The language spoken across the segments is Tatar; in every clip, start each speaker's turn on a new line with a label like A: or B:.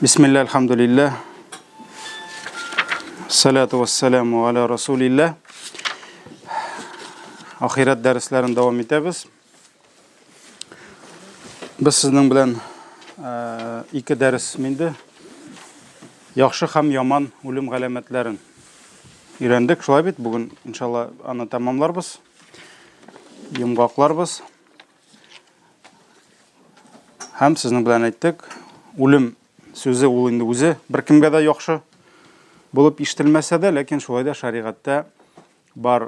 A: Bismillah, alhamdulillah. Salatu vassalamu ala rasulillah. Ahiret derslerini devam etemiz. Biz sizning bilan ikki ders mende yaxshi ham yomon o'lim alamatlarini öğrendik. Şulay bit, bugün inşallah ana tamamlarız. Yumgaqlarız. Ham sizning bilan aytdik. O'lim sözü ул инде үзе bir kimге de yaxşı bulup işitilmese de, lekin şulayda şariatda бар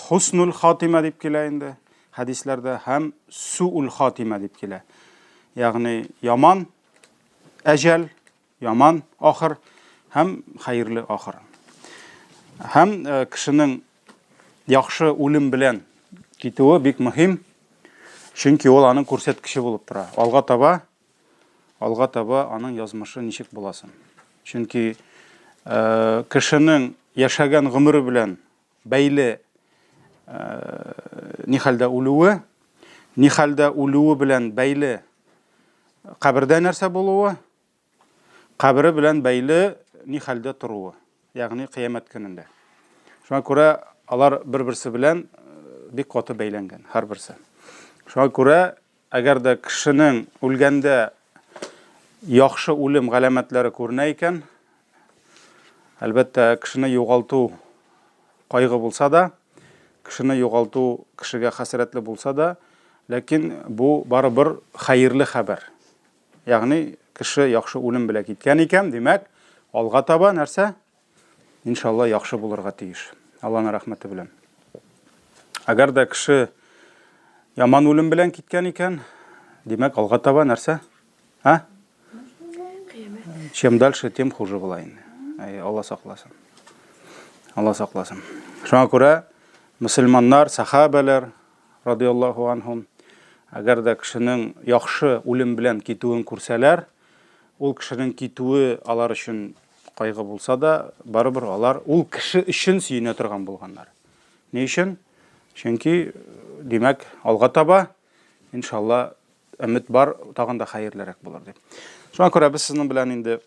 A: husnul hatima dep kela endi. Hadislerde hem suul hatima dep kela. Yani yaman ecel, yaman ahir, hem hayırlı ahir. Hem kişinin yaxşı o'lim bilen kituvi bek muhim. Çünkü ol anın көрсөткүчү bulup tura. Alga taba anın yazmışı nişik bulasın. Çünkü kişinin yaşagan gımırı bilen beyli nihalda uluvu bilen beyli kabirde nerse buluvu, kabiri bilen beyli nihalda turuvu. Yani kıyamet gününde. Şuna göre alar bir-birisi bilen bir katı beylengen, her birisi. Şuna göre eğer de kişinin ölgende yaxşı o'lim alamatları ko'rina ekan, albatta kishini yo'qoltuv qayg'u bo'lsa da, kishini yo'qoltuv kishiga hasratli bo'lsa da, lekin bu baribir xayrli xabar. Ya'ni kishi yaxshi o'lim bilan ketgan ekan, demak, olg'a taba narsa inshaalloh yaxshi bo'lirga tegish. Allohning rahmati bilan. Agar da kishi yomon o'lim bilan ketgan ekan, demak, olg'a taba narsa, Чем дальше, тем хуже булайын. Allah saqlasın. Allah saqlasın. Şuna göre Müslümanlar, sahabeler radıyallahu anhum agar da kişinin yaxşı o'lim bilen kituun kursalar, ol kişinin kituvi alar üçün qaygı bulsa da, baribir alar ol kişi üçün suyuna turgan bolganlar. Ne üçün? Çünkü demek alga taba inşallah ümit bar, tagında hayırlarak bolar dep. Şuna göre biz sizin bilen indi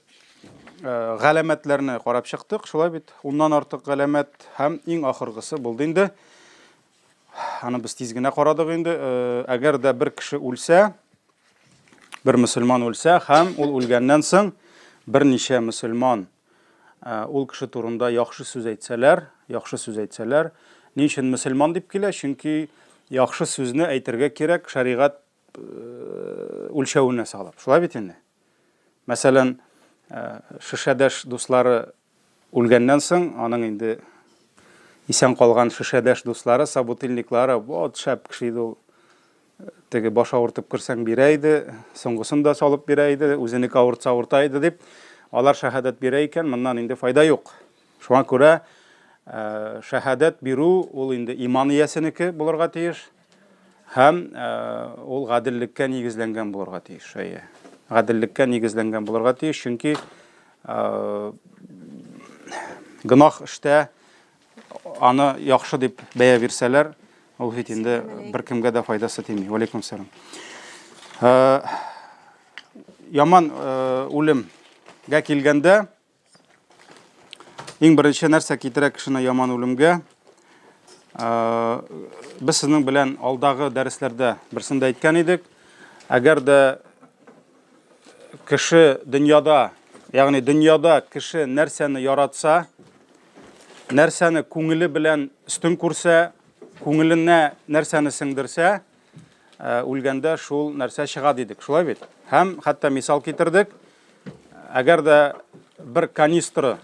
A: galamatlarını qarab çıktık. Şulay bit. Ondan artık galamat hem en ahırgısı buldu indi. Hani biz tizgine qaradık indi. Eğer de bir kişi ölse, bir Müslüman ölse, hem ol ölgenden soң bir neçe Müslüman ol kişi turunda yaxşı söz aytsalar, niçin Müslüman dep kela? Çünkü yaxşı sözünü aytırga kerak şariat ölçəvine sağlap. Şulay bit indi. Mesela şişedeş dostları ölgenden soң, anın indi isen kalgan şişedeş dostları, sabutılniklары, bu şap kişiydi ol, tege baş ağırtıp kırsan bireydi, soңgısını da salıp bireydi, özünük ağırtsa ağırtaydı dep, alar şahadet bireyken, bundan indi fayda yok. Şuna göre şahadet biru, ol indi imaniyesini bulurga teyiş, hem ol gadillikке negizlengen bulurga teyiş. Gadillikке negizlengen bulurga teyiş, çünkü günah işte anı yaxşı dep baya verseler, ol hitinde bir kimge de faydası temi. Aleyküm selam. Yaman o'limga kelganda eng birinchi narsa keltirak kishini yaman o'limga, biz sizning bilan oldagi darslarda birsinde aytgan edik. Agar da kishi dunyoda, ya'ni dunyoda kishi narsani yaratsa, narsani ko'ngili bilan ustun ko'rsa, ko'ngiline narsani singdirsa, o'lganda shul narsa chiqadi dedik. Shulay bit. Ham hatta misol keltirdik. Agar da bir kanistri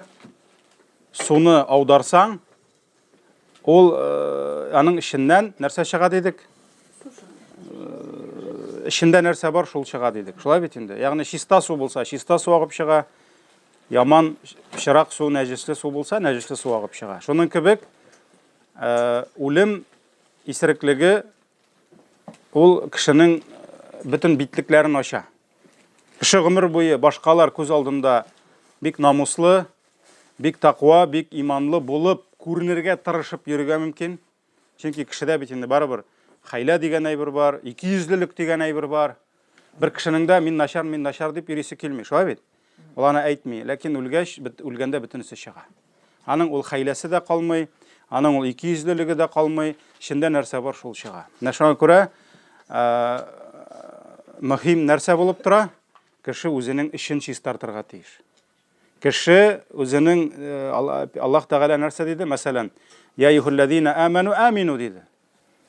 A: suvni audarsang, ol aning ishinden narsa chiqadi dedik. İçinde nerse var, şul çığa dedik. Şulay bit indi. Yani şista su bulsa, şista su ağıp çığa. Yaman pişirak su, necesli su bulsa, necesli su ağıp çığa. Şunun kibik, o'lim isirikligi, ol kişinin bütün bitliklerini aşa. Kişi ömür boyu başkalar көз aldığında bek namuslu, bek takva, bek imanlı bulup, көрінерге tırışıp yürüge mümkün. Çünkü kişide bit indi baribir. Hayla degen aybir var, ikiyüzlülük degen aybir var. Бір кішінің де мин нашар деп ересі келмей, шулай бит. Ол аны әйтмей, ләкин өлгәндә бөтенесе чыга. Аның ул хәйләсе дә калмый, аның ул икейөзлелеге дә калмый, шунда нәрсә бар шул чыга. Шуңа күрә мөһим нәрсә булып тора, кеше үзенең эшен чистартырга тиеш. Кеше үзенең Аллаһ Тәгалә нәрсә диде? Мәсәлән, я юхаллазина аману амину диде.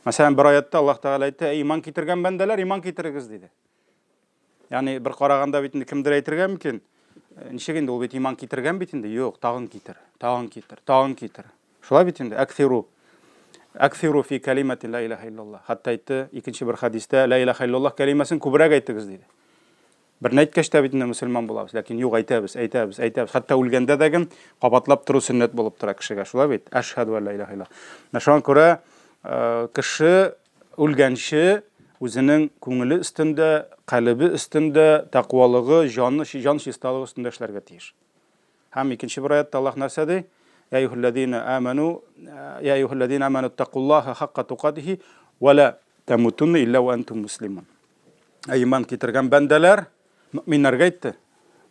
A: Мәсәлән, бер аятта Аллаһ Тәгалә әйтте, иман китергән бәндәләр, иман китерегез диде. Ягъни бер караганда бит инде кемдер әйтергә мөмкин? Ничек инде ул бит иман китергән бит инде? Юк, тагын китер. Шулай бит инде, акфиру фи калимати ла илаха иллаллах. Хатта әйтте, икенче бер хадистә, ла илаха иллаллах калимасын күбрәк әйтегез диде. Бер әйткәч тә бит инде мөселман булабыз, ләкин юк, әйтәбез. Хатта үлгәндә дә кабатлап тору сөннәт булып тора кешегә. Шулай бит? Ашһаду ла илаха иллаллах. Шуңа күрә кеше үлгәнче үзенең күңеле өстендә, калбы өстендә, тақвалыгы, жан чисталыгы өстендә эшләргә тиеш. Һәм икенче бер аятта Аллаһ нәрсә ди? Я юхаллазина аману тақуллаха хаққа туқатихи ва ла тамутунна илля ва антум муслимун. Иман китергән бәндәләр, мөэминнәргә әйтте,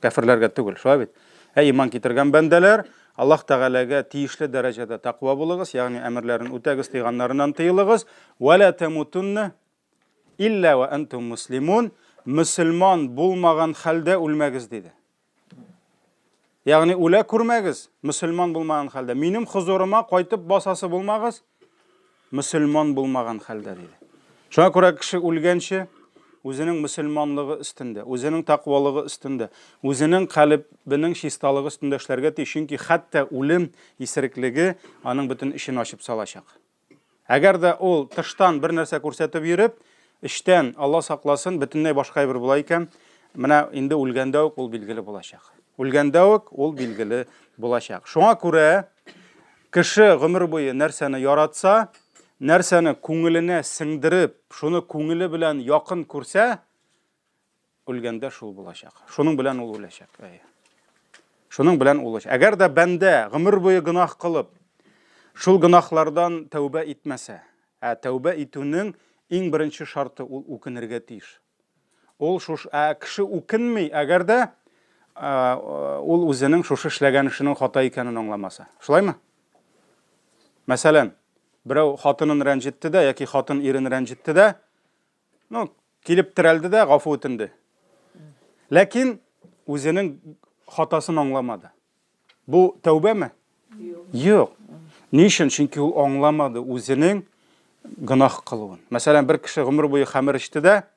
A: кафирләргә түгел, шулай бит. Иман китергән бәндәләр, Аллаһ Тәгаләгә тиешле дәрәҗәдә тақва булыгыз, ягъни әмерләрен үтәгез, тыйганнарыннан тыелыгыз, ва ла тамутунна илля ва антум муслимун. Мөселман булмаган хәлдә үлмәгез диде. Ягъни үлә күрмәгез, мөселман булмаган хәлдә. Минем хузурыма кайтып басасы булмагыз, мөселман булмаган хәлдә диде. Шуңа күрә кеше үлгәнче үзенең мөселманлыгы өстендә, үзенең тақвалыгы өстендә, үзенең калбының чисталыгы өстендә эшләргә тиеш, чөнки хәтта үлем исереклеге аның бөтен ишен ачып салачак. Әгәр дә ул тыштан бер нәрсә күрсәтеп йөреп, иштән Алла сакласын, бөтенләй башка бер була икән, менә инде үлгәндә үк ул билгеле булачак. Шуңа күрә кеше гомер буе нәрсәне яратса, нәрсәне күңеленә сеңдереп, шуны күңеле белән якын күрсә, үлгәндә шул булачак. Шуның белән ул үләчәк. Әгәр дә бәндә гомер буе гынах кылып, шул гынахлардан тәүбә итмәсә, тәүбә итүнең иң беренче шарты ул үкенергә тиеш. Ул кеше үкенми, әгәр дә ул үзенең шушы эшләгән эшенең хата икәнен аңламаса. Шулаймы? Мәсәлән, берәү хатынын рәнҗетте дә, яки хатын ирен рәнҗетте дә, килеп терәлде дә, гафу үтенде. Ләкин үзенең хатасын аңламады. Бу тәүбәме? Юк. Ни өчен? Чөнки ул аңламады үзенең гынах кылуын. Мәсәлән, бер кеше гомер буе хәмер ичте дә,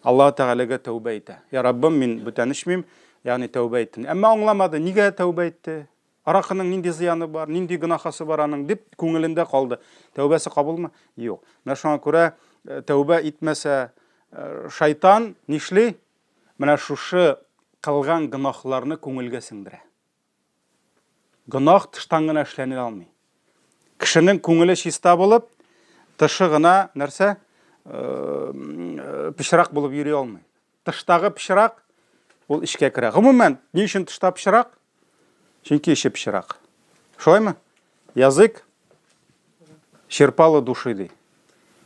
A: Аллаһ Тәгаләгә тәүбә итә. Я Раббым, мин бүтән ичмим, ягъни тәүбә иттем. Әмма аңламады, нигә тәүбә итте? Аракының нинди зыяны бар, нинди гынахасы бар аның дип күңелендә калды. Тәүбәсе кабулмы? Юк. Шуңа күрә тәүбә итмәсә, шайтан нишли? Менә шушы кылган гынахларны күңелгә сеңдерә. Гынах тыштан гына эшләнә алмый. Кешенең күңеле чиста булып, тышы гына нәрсә? Пишрак булып йөри алмый. Тыштагы пишрак ул ишкә керә. Гомумән, ни өчен тышта пишрак? Чөнки ише пишрак. Шулаймы? Язык шерпалы души ди.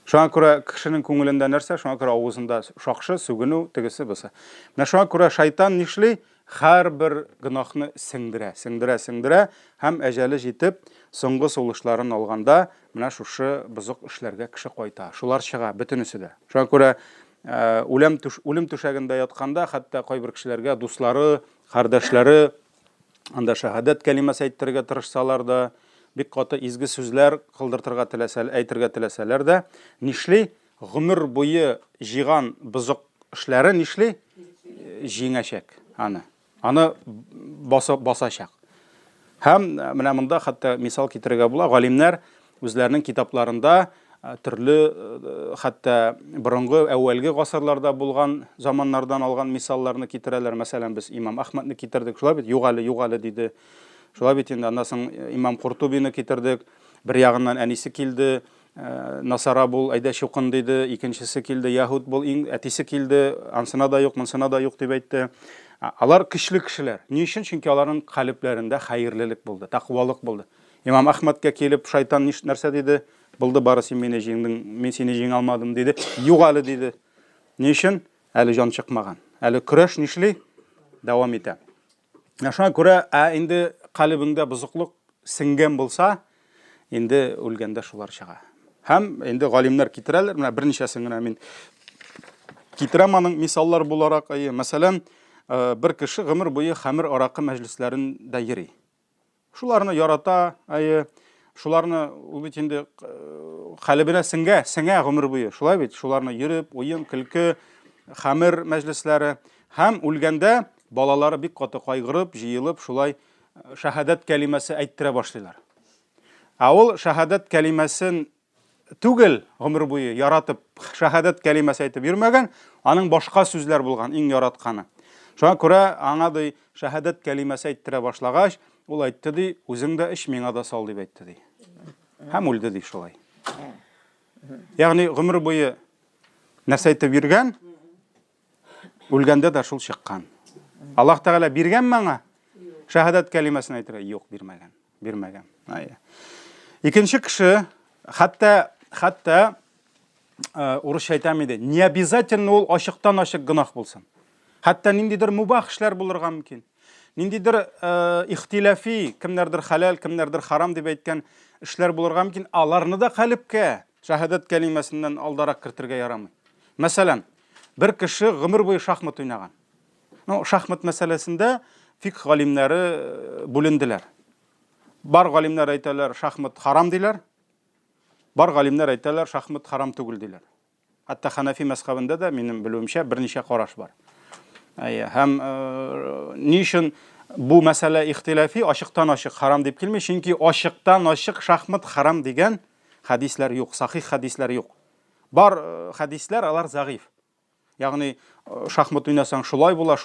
A: Шуңа күрә кешенең күңелендә нәрсә? Шуңа күрә авызында шакшы, сүгенү, тегесе буса. Менә шуңа күрә шайтан нишли? Һәрбер гынахны сеңдерә, һәм әҗәле җитеп, соңгы сулышларын алганда, менә шушы бузык эшләргә кеше кайта. Шулар чыга бөтенесе дә. Шуңа күрә үлем түшәгендә ятканда, хәтта кайбер кешеләргә дуслары, кардәшләре анда шаһадат кәлимәсе әйтергә тырышсалар да, бик каты изге сүзләр кылдыртырга әйтергә теләсәләр дә, нишли? Гомер буе җыйган бузык эшләре нишли? Җиңәчәк аны басачак. Һәм менә монда хәтта мисал китерергә була, галимнәр үзләренең китапларында төрле хәтта борынгы әүвәлге гасырларда булган заманнардан алган мисалларны китерәләр. Мәсәлән, без Имам Ахмадны китердек, шулай бит, югалы диде. Шулай бит инде, аннан соң Имам Куртубины китердек. Бер ягыннан әнисе килде, Насара бул, әйдә чукын диде. Икенчесе килде, Яһуд бул, әтисе килде, ансына да юк, монсына да юк дип әйтте. Алар көчле кешеләр. Ни өчен? Чөнки аларның калбләрендә хәерлелек булды, тақвалык булды. Имам Ахмадка килеп шайтан нәрсә диде? Булды, бары син мине җиңдең, мин сине җиңә алмадым диде. Югалы диде. Ни өчен? әлі жан чыкмаган. Әлі көрәш нишли дәвам итә. Шуңа күрә, инде калыбыңда бузыклык сеңгән булса, инде үлгәндә шулар чыга. Һәм инде галимнәр китерәләр, менә берничәсен генә мин китерәм аның мисаллар буларак. Мәсәлән, бер кеше гомер буе хәмер аракы мәҗлесләрендә йөри. Шуларны ярата, шуларны ул бит инде калыбына сеңә гомер буе. Шулай бит, шуларны йөреп, уен, көлке, хәмер мәҗлесләре һәм үлгәндә балалары бик каты кайгырып, җыелып, шулай шәһадәт кәлимәсе әйттерә башлыйлар. Ул шәһадәт кәлимәсен түгел гомер буе яратып, шәһадәт кәлимәсе әйтеп йөрмәгән, аның башка сүзләр булган, иң яратканы. Шуңа күрә аңа ди шәһадәт кәлимәсе әйттерә башлагач, ул әйтте ди, үзең дә эш, миңа да сал дип әйтте ди. Һәм үлде ди шулай. Ягъни гомер буе нәрсә әйтеп йөргән, үлгәндә дә шул чыккан. Аллаһ Тәгалә биргән маңа шәһадәт кәлимәсен әйтергә, юк, бирмәгән. Икенче кеше, хәтта урысча әйтәм иде, не обязательно ул ачыктан-ачык гынах булсын. Хәтта ниндидер мубах эшләр булырга мөмкин. Ниндидер ихтилафи, кемнәрдер халал, кемнәрдер харам дип әйткән эшләр булырга мөмкин. Аларны да калыбка шәһадәт кәлимәсеннән алдарак кертергә ярамый. Мәсәлән, бер кеше гомер буе шахмат уйнаган. Шахмат мәсьәләсендә фикъ галимнәре бүленделәр. Бар галимнәр әйтәләр, шахмат харам диләр. Бар галимнәр әйтәләр, шахмат харам түгел диләр. Хәтта Ханафи мәзһәбендә дә минем белүемчә берничә караш бар. Һәм ни өчен бу мәсьәлә ихтилафи, ачыктан-ачык харам дип килми, чөнки ачыктан-ачык шахмат харам дигән хадисләр юк, сахих хадисләр юк. Бар хадисләр, алар загыйф. Ягъни шахмат уйнасаң шулай була,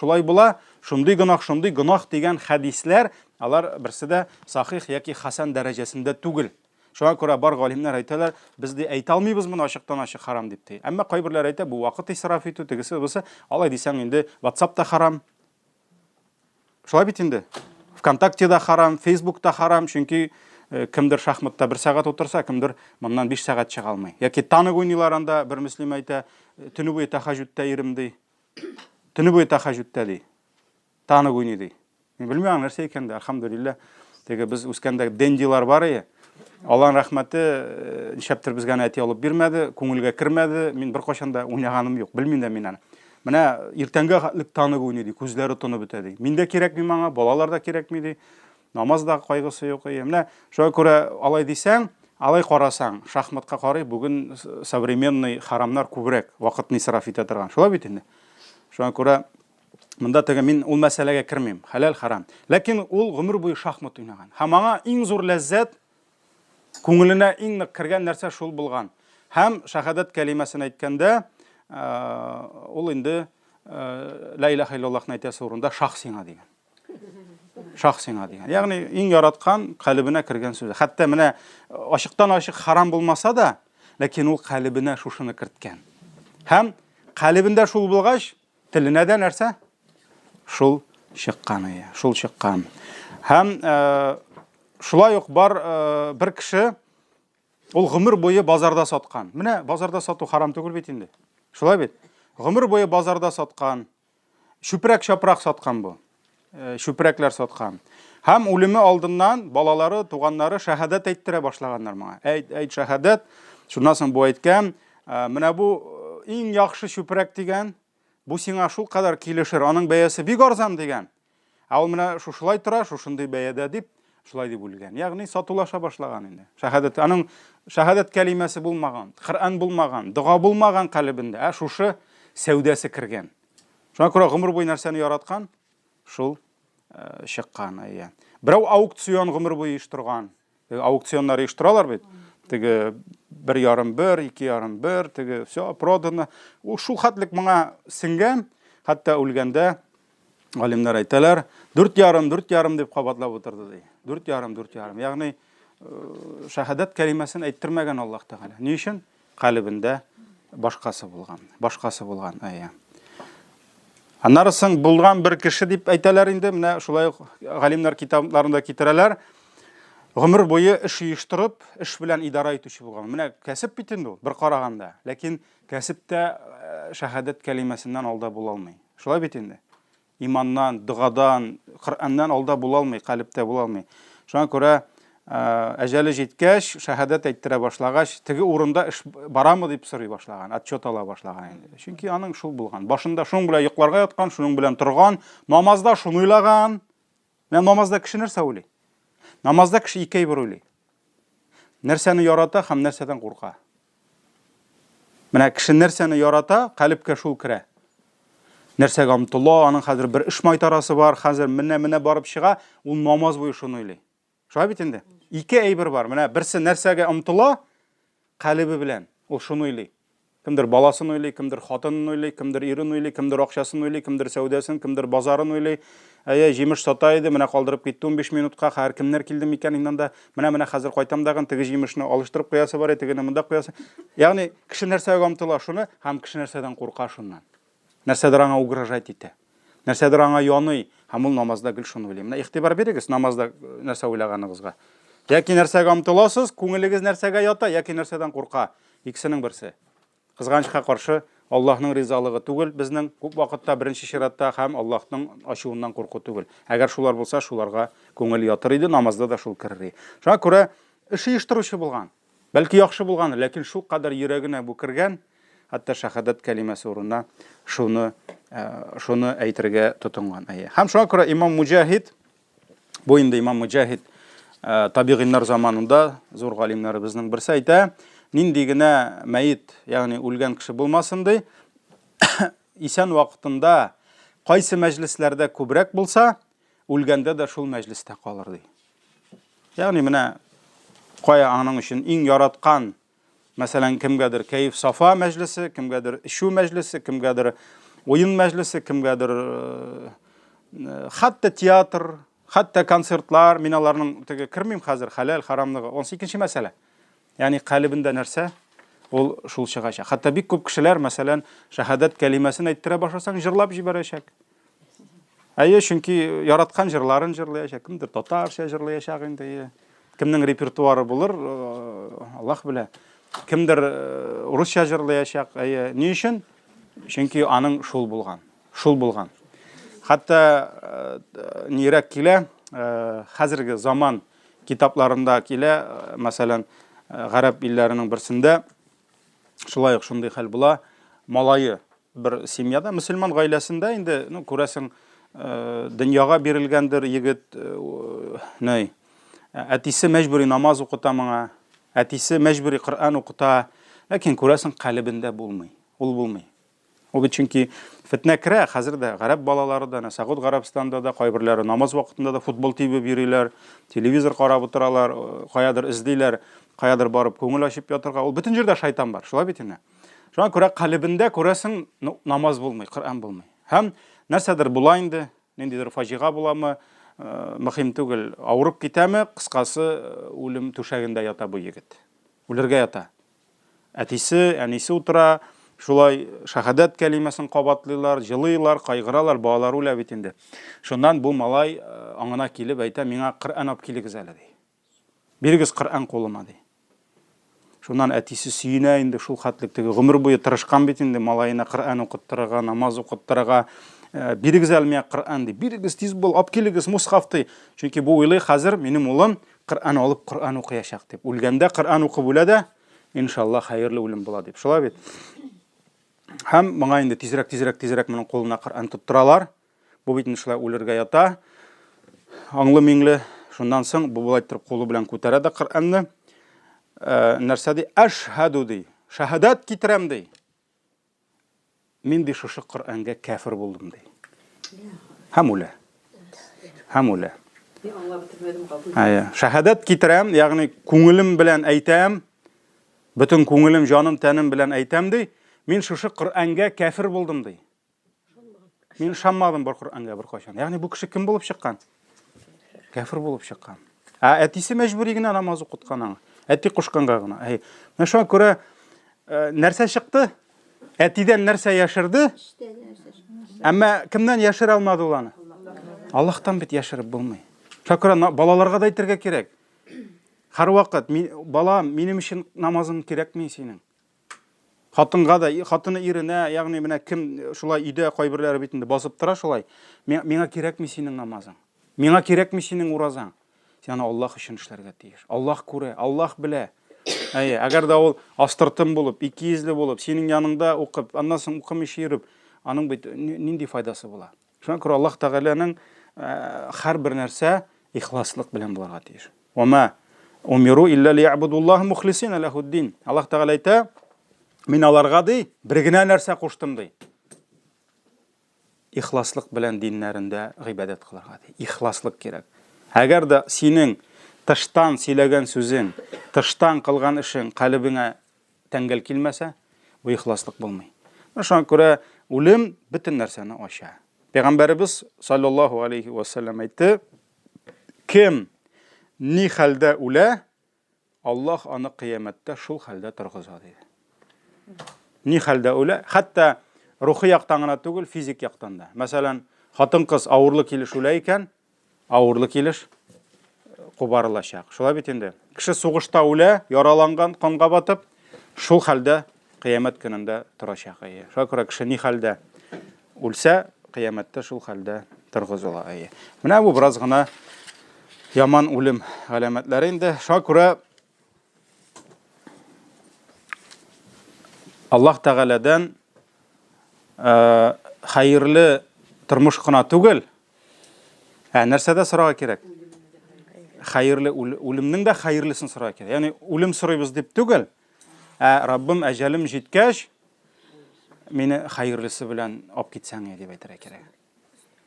A: шундый гынах дигән хадисләр, алар берсе дә сахих яки хасан дәрәҗәсендә түгел. Шуңа күрә бар галимнәр әйтәләр, без дә әйтә алмыйбыз моны ачыктан-ачык харам дип. Әмма кайберләр әйтә, бу вакыт исраф итү, тегесе бусы, алай дисәң инде WhatsApp та харам. Шулай бит инде. ВКонтакте да харам, Facebook та харам, чөнки кемдер шахматта 1 сәгать утырса, кемдер моннан 5 сәгать чыга алмый. Яки танык уйныйлар анда, бер мөслим әйтә, төне буе тахаҗүдтә йөрим ди. Төне буе тахаҗүдтә ди. Танык уйный ди. Мин белмәм нәрсә икән дә, алхамдулилла. Теге без үскәндә дендилар бар иде. Аллаһның рәхмәте, нишәптер безгә әти алып бирмәде, күңелгә кермәде. Мин бер кашан да уйнаганым юк, белмим дә мин аны. Менә иртәнгә хәтлек танык уйный ди, күзләре тынып бетә ди. Миндә кирәкми моңа, балалар да кирәкми ди. Намазда кайгысы юк. Менә шуңа күрә алай дисәң, алай карасаң, шахматка карый, бүген современный харамнар күбрәк вакытны исраф итә торган. Шулай бит инде. Шуңа күрә монда теге мин ул мәсьәләгә кермим, халал харам. Ләкин ул гомер буе шахмат уйнаган. Һәм аңа иң зур ләззәт, күңеленә иң нык кергән нәрсә шул булган. Һәм шәһадәт кәлимәсен әйткәндә, ул инде ла илаха иллаллаһны әйтәсе урында шахсиңа дигән. Шахсиңа дигән. Ягъни иң яраткан, калыбына кергән сүз. Хәтта менә ачыктан-ачык харам булмаса да, ләкин ул калыбына шушыны керткән. Һәм калыбында шул булгач, теленә дә нәрсә? Шул чыккан. Һәм шулай ук бар бер кеше, ул гомер буе базарда саткан. Менә базарда сату харам түгел бит инде. Шулай бит. Гомер буе базарда саткан, чүпрәк-чапрак саткан бу. Чүпрәкләр саткан. Һәм үлеме алдыннан балалары, туганнары шәһадәт әйттерә башлаганнар моңа. Әйт шәһадәт, шуннан соң бу әйткән, менә бу иң яхшы чүпрәк дигән, бу сиңа шул кадәр килешер, аның бәясе бик арзан дигән. Ул менә шулай тора, шушындый бәядә дип, шулай дип үлгән. Ягъни сатулаша башлаган инде. Шәһадәт, аның шәһадәт кәлимәсе булмаган, Коръән булмаган, дуга булмаган калыбында, шушы сәүдәсе кергән. Шуңа күрә гомер буе нәрсәне яраткан, шул чыккан. Берәү аукцион гомер буе оештырган. Аукционнар оештыралар бит. Теге 1,5, 2,5, теге все продано. Ул шул хәтлек моңа сиңгән, хәтта үлгәндә галимнәр әйтәләр, 4,5 дип кабатлап утырды ди. 4,5. Ягъни шәһадәт кәлимәсен әйттермәгән Аллаһ Тәгалә. Ни өчен? Калыбында башкасы булган. Аннарысын булган бер кеше дип әйтәләр инде, менә шулай галимнәр китапларында китерәләр. гомер буе эш оештырып, эш белән идара итүче булган. Менә кәсеп бит инде ул, бер караганда. Ләкин кәсептә шәһадәт кәлимәсеннән алда була алмый. Шулай бит инде. Иманнан, дугадан, Коръәннән алда була алмый, калептә була алмый. Шуңа күрә әҗәле җиткәч, шәһадәт әйттерә башлагач, теге урында эш барамы дип сорый башлаган, отчет ала башлаган инде. Чөнки аның шул булган. Башында шуның белән йокларга яткан, шуның белән торган, намазда шуны уйлаган. Менә намазда кеше нәрсә уйлый? Намазда кеше ике әйбер уйлый. Нәрсәне ярата һәм нәрсәдән курка. Менә кеше нәрсәне ярата, калепкә шул керә. Нәрсәгә омтыла, аның хәзер бер эш майтарасы бар, хәзер менә барып чыга, ул намаз буе шуны уйлый. Шулай бит инде. Ике әйбер бар. Менә берсе нәрсәгә омтыла, калебе белән, ул шуны уйлый. Кемдер баласын уйлый, кемдер хатынын уйлый, кемдер ирен уйлый, кемдер акчасын уйлый, кемдер сәүдәсен, кемдер базарын уйлый. Җимеш сата иде, менә калдырып китте 15 минутка, һәр кемнәр килде микән иннән да, менә хәзер кайтам дагын, теге җимешне алыштырып куясы бар, тегене монда куясы. Ягъни кеше нәрсәгә омтыла шуны, һәм кеше нәрсәдән курка шуннан. Нәрсәдер аңа угрожать итә. Нәрсәдер аңа яный, һәм ул намазда гел шуны уйлый. Менә игътибар бирегез намазда нәрсә уйлаганыгызга. Яки нәрсәгә омтыласыз, күңелегез нәрсәгә ята, яки нәрсәдән курка. Икесенең берсе. Кызганычка каршы Аллаһның ризалыгы түгел, безнең күп вакытта беренче чиратта һәм Аллаһның ачуыннан курку түгел. Әгәр шулар булса, шуларга күңел ятыр иде, намазда да шул керер. Шуңа күрә эш оештыручы булган. Бәлки яхшы булган, ләкин шул кадәр йөрәгенә бу кергән, хәтта шәһадәт кәлимәсе урынына шуны әйтергә тотынган. Һәм шуңа күрә Имам Муҗахид, бу инде Имам Муҗахид табигиннар заманында зур галимнәребезнең берсе әйтә, нинди генә мәйит, ягъни үлгән кеше булмасын ди, исән вакытында кайсы мәҗлесләрдә күбрәк булса, үлгәндә дә шул мәҗлестә калыр ди. Ягъни менә кая аның өчен иң яраткан, мәсәлән, кемгәдер кәйф сафа мәҗлесе, кемгәдер ишү мәҗлесе, кемгәдер уен мәҗлесе, кемгәдер хәтта театр, хәтта концертлар, мин аларның теге кирмим хәзер, хәләл, харамлыгы 18нче мәсьәлә. Ягъни калбендә нәрсә? Ул шул чыгачак. Хәтта бик күп кешеләр, мәсәлән, шәһадәт кәлимәсен әйттерә башласаң, җырлап җибәрәчәк. Чөнки яраткан җырларын җырлаячак, кемдер татарча җырлаячак инде. Кемнең репертуары булыр, Аллаһ белә. Кемдер русча җырлаячак. Ни өчен? Чөнки аның шул булган. Шул булган. Хәтта нирәк килә, хәзерге заман китапларында килә, мәсәлән, Гарәп илләренең берсендә шулай ук шундый хәл була. Малайы бер семьяда, мөселман гаиләсендә инде, күрәсең, дөньяга бирелгәндер егет, әтисе мәҗбүри намаз укыта моңа, әтисе мәҗбүри Коръән укыта, ләкин күрәсең калбендә булмый. Ул булмый. Ул бит чөнки фитнә керә, хәзер дә Гарәп балалары да, Сәгуд Гарәбстанда да кайберләре намаз вакытында да футбол тибеп йөриләр, телевизор карап утыралар, каядыр эзлиләр, каядыр барып күңел ачып ятырга. Ул бөтен җирдә шайтан бар, шулай бит инде. Шуңа күрә калбендә күрәсең намаз булмый, Коръән булмый. Һәм нәрсәдер була инде, ниндидер фаҗига буламы, мөһим түгел, авырып китәме, кыскасы үлем түшәгендә ята бу егет. Үлергә ята. Әтисе, әнисе утыра, шулай шәһадәт кәлимәсен кабатлыйлар, җылыйлар, кайгыралар, балалар үлә бит инде. Шуннан бу малай аңына килеп әйтә, миңа Коръән алып килегез әле ди. Бирегез Коръән кулыма ди. Шуннан әтисе сөенә инде шул хәтлек теге гомер буе тырышкан бит инде малайына Коръән укыттырырга, намаз укыттырырга. Бирегез әле миңа Коръән ди. Бирегез тиз бул, алып килегез мусхафты. Чөнки бу уйлый хәзер минем улым Коръән алып Коръән укыячак дип. Үлгәндә Коръән укып үлә дә, иншаллаһ хәерле үлем була дип. Шулай бит. Һәм моңа инде тизрәк моның кулына Коръән тоттыралар. Бу бит шулай үлергә ята. Аңлы-миңле. Шундан соң бу булай торып кулы белән күтәрә дә Коръәнне. Нәрсә ди? Әшһәду ди. Шәһадәт китерәм ди. Мин ди шушы Коръәнгә кафир булдым ди. Һәм үлә. Шәһадәт китерәм, ягъни күңелем белән әйтәм, бөтен күңелем, җаным, тәнем белән әйтәм ди. Мин шушы Коръәнгә кафир булдым ди. Мин шаммадым бер Коръәнгә бер качан. Ягъни бу кеше кем булып чыккан? Кафир булып чыккан. Әтисе мәҗбүри генә намаз укыткан аңа. Әти кушканга гына. Менә шуңа күрә нәрсә чыкты? Әтидән нәрсә яшерде? Әмма кемнән яшерә алмады ул аны? Аллаһтан бит яшереп булмый. Шуңа күрә балаларга да әйтергә кирәк. Һәр вакыт балам, минем өчен намазың кирәкми синең. Хатынга да, хатыны иренә, ягъни менә кем шулай өйдә кайберләре бит инде басып тора шулай. Миңа кирәкми синең намазың. Миңа кирәкми синең уразаң. Син Аллаһ өчен эшләргә тиеш. Аллаһ күрә, Аллаһ белә. Әгәр дә ул астыртын булып, икейизле булып, синең яныңда укып, аннан соң укымыйча йөреп, аның бит нинди файдасы була? Шуңа күрә Аллаһ Тәгаләнең һәр бер нәрсә ихласлык белән булырга тиеш. Ва умиру илля лиябудуллаһ мухлисина лахуддин. Аллаһ Тәгалә әйтә, мин аларга ди, бер генә нәрсә куштым ди. Ихласлык белән диннәрендә гыйбадәт кылырга ди. Ихласлык кирәк. Әгәр дә синең тыштан сөйләгән сүзең, тыштан кылган эшең калбыңа тәңгәл килмәсә, бу ихласлык булмый. Шуңа күрә үлем бөтен нәрсәне ача. Пәйгамбәрбез саллаллаһу алейхи ва саллям әйтте, кем ни хәлдә үлә, Аллаһ аны кыямәттә шул хәлдә торгыза диде. Ни хәлдә үлә, хәтта рухи яктан гына түгел, физик яктан да. Мәсәлән, хатын-кыз авырлы килеш үлә икән, авырлы килеш кубарылачак. Шулай бит инде. Кеше сугышта үлә, яраланган, канга батып, шул хәлдә кыямәт көнендә торачак. Шуңа күрә кеше ни хәлдә үлсә, кыямәттә шул хәлдә торгызыла. Менә бу бераз гына яман үлем галәмәтләре инде. Шуңа күрә Аллаһ Тәгаләдән хәерле тормыш кына түгел, нәрсәдә сорарга кирәк? Хәерле үлемнең дә хәерлесен сорарга кирәк. Ягъни үлем сорыйбыз дип түгел, Раббым әҗәлем җиткәч, мине хәерлесе белән алып китсәң дип әйтергә кирәк.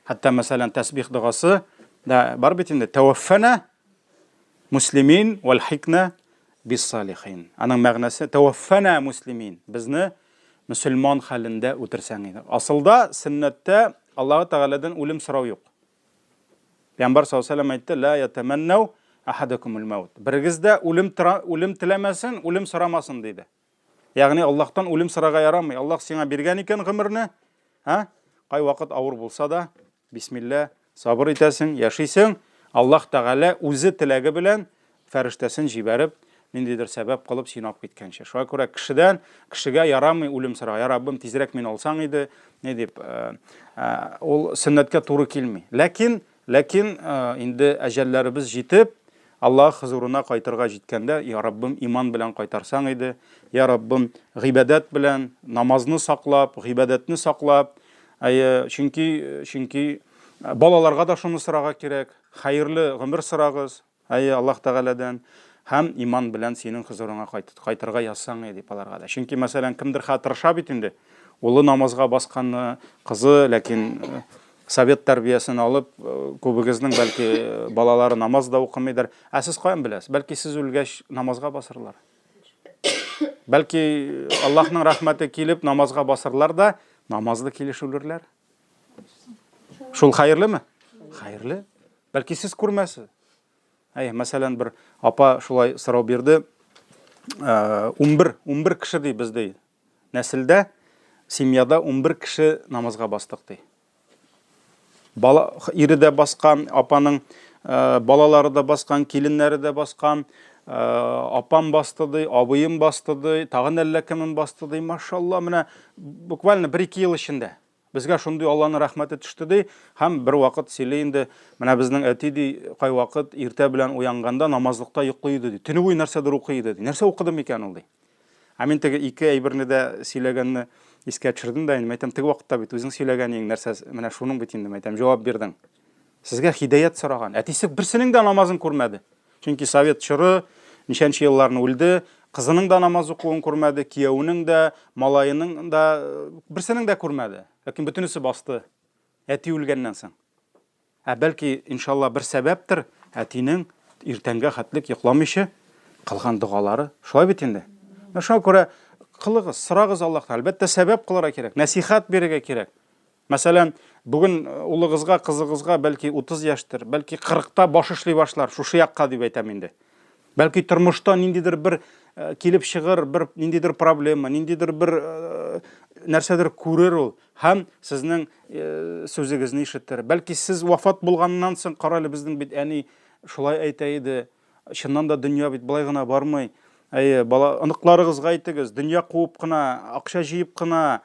A: Хәтта мәсәлән тәсбих дугасы да бар бит инде. Таваффана муслимин вал хикна бис-салихин. Аның мәгънәсе таваффана муслимин. Безне мөселман хәлендә үтерсәң иде. Асылда сөннәттә Аллаһ Тәгаләдән үлем сорау юк. Пәйгамбәр саллаллаһу алейһи ва саллям әйтте: "Ла ятаманнау ахадакумул маут." Бергездә үлем теләмәсен, үлем сорамасын диде. Ягъни Аллаһтан үлем сорарга ярамый. Аллаһ сиңа биргән икән гомерне, кай вакыт авыр булса да, бисмилла, сабыр итәсең, яшисең. Аллаһ Тәгалә үзе теләге белән фәрештәсен җибәреп, ниндидер сәбәп кылып сине алып киткәнче. Шуңа күрә кешегә ярамый үлем сорарга. Я Раббым, тизрәк мин алсаң иде, ни дип, ул сөннәткә туры килми. Ләкин инде әҗәлләребез җитеп, Аллаһ хузурына кайтырга җиткәндә, я Раббым, иман белән кайтарсаң иде, я Раббым, гыйбадәт белән, намазны саклап, гыйбадәтне саклап, чөнки балаларга да шуны сорарга кирәк. Хәерле гомер сорагыз, Аллаһ Тәгаләдән, һәм иман белән синең хузурыңа кайтырга язсаң иде аларга да. Чөнки мәсәлән кемдер хатырша бит инде, улы намазга басканны, кызы, ләкин совет тәрбиясен алып, күбегезнең бәлки балалары намаз да укымыйдыр. Сез каян беләсез? Бәлки сез үлгәч намазга басырлар. Бәлки Аллаһның рәхмәте килеп намазга басырлар да, намазлы килеш үлерләр. Шул хәерлеме? Хәерле. Бәлки сез күрмәсез. Мәсәлән, бер апа шулай сорау бирде. 11 кеше ди бездә. Нәселдә, семьяда 11 кеше намазга бастык ди. Бала ире дә баскан, апаның балалары да баскан, киленнәре дә баскан, апам басты ди, абыем басты ди, тагын әллә кемем басты ди. Машалла, менә буквально 1-2 ел эчендә безгә шундый Аллаһның рәхмәте төште ди, һәм бер вакыт сөйли инде, менә безнең әти ди, кай вакыт иртә белән уянганда намазлыкта йоклый иде ди. Төне буе нәрсәдер укый иде ди. Нәрсә укыдым икән ул ди. Мин теге 2 әйберне дә сөйләгәнне искә төшердем дә, мин әйтәм, теге вакытта бит үзең сөйләгәнең нәрсә, менә шуның бит инде, әйтәм, җавап бирдең. Сезгә хидаят сораган. Әтисе берсенең дә намазын күрмәде. Чөнки совет чоры, ничәнче елларны үлде, кызының да намаз укуын күрмәде, кияүнең дә, малайының да, берсенең дә күрмәде. Ләкин бөтенесе басты. Әти үлгәннән соң. Бәлки, иншалла, бер сәбәптер, әтинең иртәнгә хәтлек йокламыйча кылган дугалары. Шулай бит инде. Шуңа күрә кылыгыз, сорагыз Аллаһтан. Әлбәттә сәбәп кылырга кирәк, насихат бирергә кирәк. Мәсәлән, бүген улыгызга, кызыгызга бәлки 30 яшьтер, бәлки 40-та баш эшли башлар, шушы якка дип әйтәм инде. Бәлки тормышта ниндидер бер килеп чыгыр, бер ниндидер проблема, ниндидер бер нәрсәдер күрер ул, һәм сезнең сүзегезне ишетер. Бәлки сез вафат булганнан соң, каралы безнең бит әни шулай әйтә иде, шыннан да дөнья бит былай гына бармый. Бала, ыныкларыгызга әйтегез, дөнья куып кына, акча җыеп кына,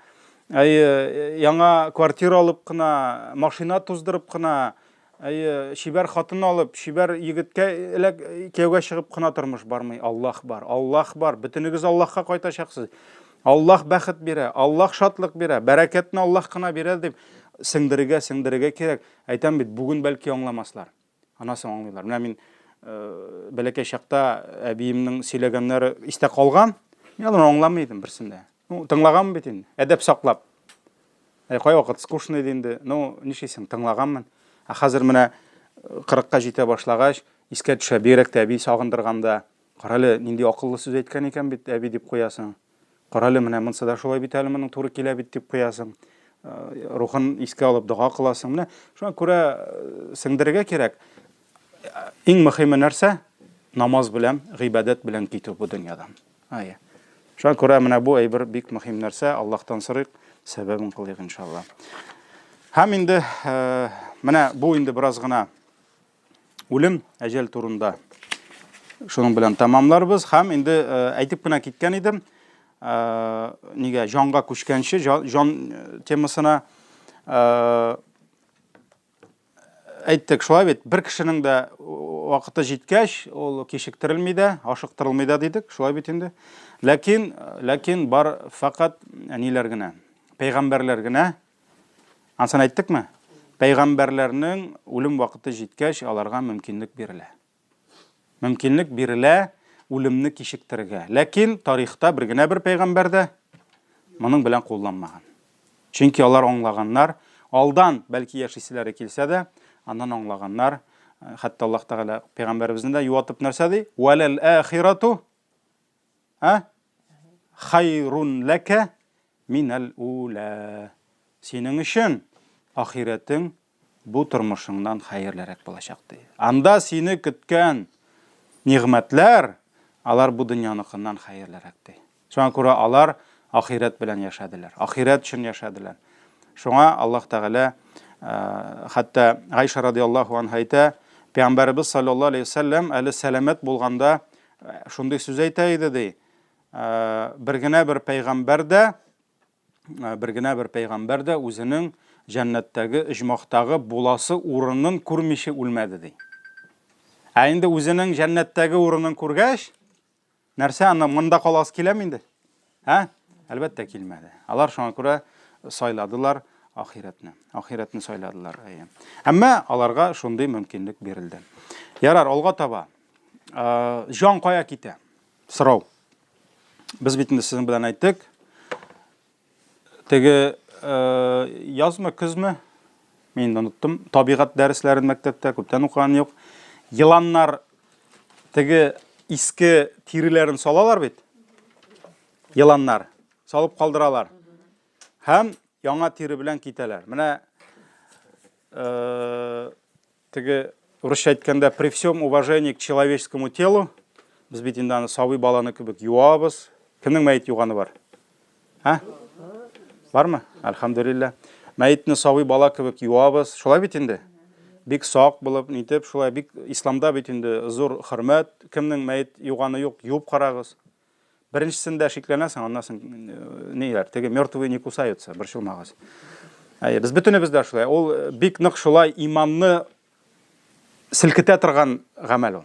A: яңа квартира алып кына, машина туздырып кына, шибәр хатын алып, шибәр егеткә элек кияүгә чыгып кына тормыш бармый. Аллаһ бар, Аллаһ бар. Бөтенегез Аллаһка кайтачаксыз. Аллаһ бәхет бирә, Аллаһ шатлык бирә, бәрәкәтне Аллаһ кына бирә дип сеңдерергә кирәк. Әйтәм бит, бүген бәлки аңламаслар. Анасы аңлыйлар. Менә мин бәләкәй чакта әбиемнең сөйләгәннәре истә калган. Мин аны аңламый идем берсендә. Тыңлаганмын бит инде. Әдәп саклап. Кай вакыт скучно иде инде. Нишисең, тыңлаганмын. Хәзер менә 40-ка җитә башлагач, искә төшә, бигрәк тә әби сагындырганда, каралы нинди акыллы сүз әйткән икән бит әби дип куясың. Каралы менә монсы да шулай бит әле, моның туры килә бит дип куясың. Рухын искә алып дуга кыласың. Менә шуңа күрә сеңдерергә кирәк. Иң мөһиме нәрсә? Намаз белән, гыйбадат белән китү бу дөньядан. Шуңа күрә менә бу әйбер бик мөһим нәрсә. Аллаһтан сорыйк, сәбәбен кылыйк иншалла. Һәм инде менә бу инде бераз гына үлем, әҗәл турында шуның белән тамамларбыз. Һәм инде әйтеп кенә киткән идем, нигә җанга күчкәнче, җан темасына әйттек, шулай бит, бер кешенең дә вакыты җиткәч, ул кичектерелми дә, ашыктырылмый да дидек, шулай бит инде. Ләкин бар фақат ниләр генә, пәйгамбәрләр генә. Ансын әйттекме? Пәйгамбәрләрнең үлем вакыты җиткәч, аларга мөмкинлек бирелә. Мөмкинлек бирелә үлемне кичектерергә. Ләкин тарихта бер генә бер пәйгамбәр дә моның белән кулланмаган. Чөнки алар аңлаганнар, алдан бәлки яшисезләре килсә дә, аннан аңлаганнар, хәтта Аллаһ Тәгалә пәйгамбәребезне дә юатып нәрсә ди? Валал ахирату хайрун лака минал ула. Синең өчен ахиратың бу тормышыңнан хәерлерәк булачак ди. Анда сине көткән нигъмәтләр, алар бу дөньяныкыннан хәерлерәк ди. Шуңа күрә алар ахират белән яшәделәр. Ахират өчен яшәделәр. Шуңа Аллаһ Тәгалә хәтта Айша радиллаһу анха әйтә, Пәйгамбәрбез саллаллаһу алейхи ва саллям әле сәламәт булганда шундый сүз әйтә иде ди. Бер генә бер пәйгамбәр дә үзенең җәннәттәге, иҗмахтагы буласы урынын күрмичә үлмәде ди. Инде үзенең җәннәттәге урынын күргәч, нәрсә аны монда каласы киләме инде? Әлбәттә килмәде. Алар шуңа күрә сайладылар ахиратны сайладылар. Әмма аларга шундый мөмкинлек бирелде. Ярар, алга таба. Җан кая китә? Сорау. Без бит инде сезнең белән әйттек. Теге язмы, көзмө? Мин оныттым. Табигать дәресләрен мәктәптә күптән укыган юк. Йыланнар теге иске тиреләрен салалар бит. Йыланнар салып калдыралар. Һәм яңа тире белән китәләр. Менә теге русча әйткәндә при всем уважении к человеческому телу, без бит инде аны сабый баланы кебек юабыз. Кемнең мәйет юганы бар? Бармы? Әлхәмдүлилләh. Мәйтне сабый бала кебек юабыз. Шулай бит инде. Бик сак булып, нитеп, шулай бик исламда бит инде зур хөрмәт. Кемнең мәйет юганы юк, юып карагыз. Беренчесендә шикләнәсең, аннан ниләр? Теге мертвые не кусаются, борчылмагыз. Без бөтенебез дә шулай. Ул бик нык шулай иманны селкетә торган гамәл ул.